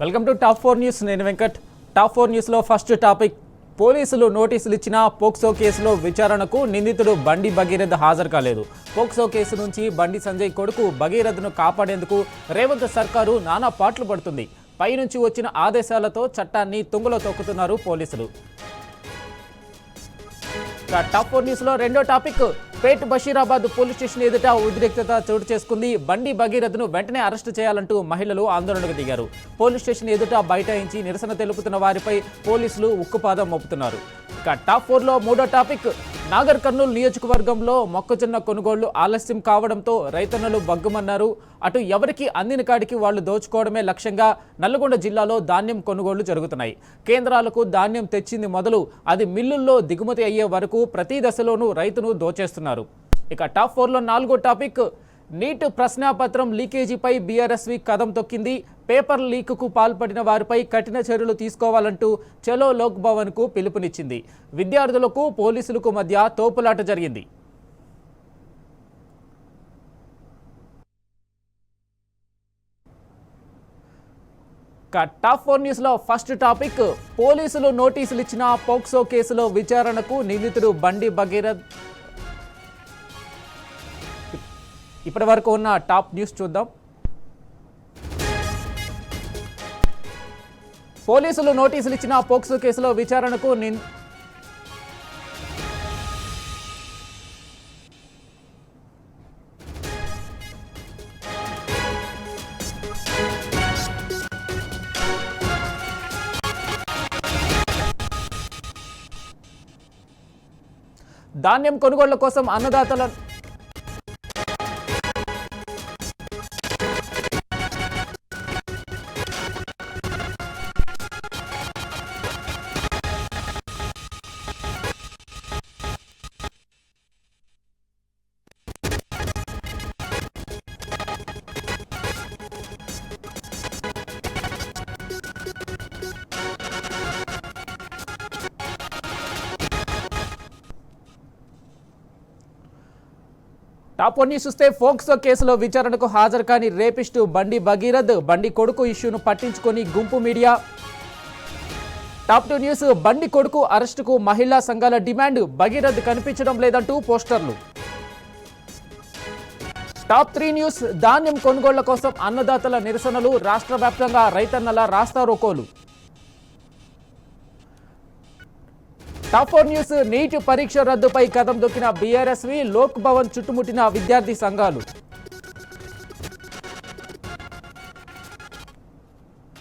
Welcome to top 4 news. నేను Venkat. Top 4 న్యూస్లో first topic. పోలీసులు నోటీసులు ఇచ్చిన పోక్సో కేసులో విచారణకు నిందితుడు బండి భగీరథ్ హాజరు కాలేదు. పోక్సో కేసు నుంచి బండి సంజయ్ కొడుకు భగీరథ్ను కాపాడేందుకు రేవంత్ సర్కారు నానా పాట్లు పడుతుంది. పైనుంచి వచ్చిన ఆదేశాలతో చట్టాన్ని తుంగలో తొక్కుతున్నారు పోలీసులు. టాప్ 4 న్యూస్లో రెండో టాపిక్. పేట్ బషీరాబాద్ పోలీస్ స్టేషన్ ఎదుట ఉద్రిక్తత చోటు చేసుకుంది. బండి భగీరథ్ను వెంటనే అరెస్టు చేయాలంటూ మహిళలు ఆందోళనకు దిగారు. పోలీస్ స్టేషన్ ఎదుట బైఠాయించి నిరసన తెలుపుతున్న వారిపై పోలీసులు ఉక్కుపాదం మోపుతున్నారు. ఇక టాప్ 4లో మూడో టాపిక్. నాగర్ కర్నూలు నియోజకవర్గంలో మొక్కజొన్న కొనుగోళ్లు ఆలస్యం కావడంతో రైతన్నలు బగ్గుమన్నారు. అటు ఎవరికి అందిన కాడికి వాళ్లు దోచుకోవడమే లక్ష్యంగా నల్గొండ జిల్లాలో ధాన్యం కొనుగోళ్లు జరుగుతున్నాయి. కేంద్రాలకు ధాన్యం తెచ్చింది మొదలు అది మిల్లుల్లో దిగుమతి అయ్యే వరకు ప్రతి దశలోనూ రైతును దోచేస్తున్నారు. ఇక టాప్ 4లో నాలుగో టాపిక్. నీట్ ప్రశ్నాపత్రం లీకేజీపై బీఆర్ఎస్వి కదం తొక్కింది. పేపర్ లీకుకు పాల్పడిన వారిపై కఠిన చర్యలు తీసుకోవాలంటూ చలో లోక్ భవన్కు పిలుపునిచ్చింది. విద్యార్థులకు పోలీసులకు మధ్య తోపులాట జరిగింది. టాప్ 4 న్యూస్లో ఫస్ట్ టాపిక్. పోలీసులు నోటీసులు ఇచ్చిన పోక్సో కేసులో విచారణకు నిందితుడు బండి భగీరథ్. ఇప్పటి వరకు ఉన్న టాప్ న్యూస్ చూద్దాం. పోలీసులు నోటీసులు ఇచ్చిన పోక్సో కేసులో విచారణకు ధాన్యం కొనుగోళ్ల కోసం అన్నదాతల టాప్ 1 న్యూస్ చూస్తే పోక్సో కేసులో విచారణకు హాజరు కాని రేపిస్టు బండి భగీరథ్, బండి కొడుకు ఇష్యూను పట్టించుకొని గుంపు మీడియా. Top 2 news. బండి కొడుకు అరెస్టుకు మహిళా సంఘాల డిమాండ్, భగీరథ్ కనిపించడం లేదంటూ పోస్టర్లు. Top 3 news. ధాన్యం కొనుగోళ్ల కోసం అన్నదాతల నిరసనలు, రాష్ట్ర వ్యాప్తంగా రైతన్నల రాస్తా రోకోలు. Top 4 news. నీట్ పరీక్ష రద్దుపై కదం దొక్కిన బీఆర్ఎస్వి, లోక్ భవన్ చుట్టుముట్టిన విద్యార్థి సంఘాలు.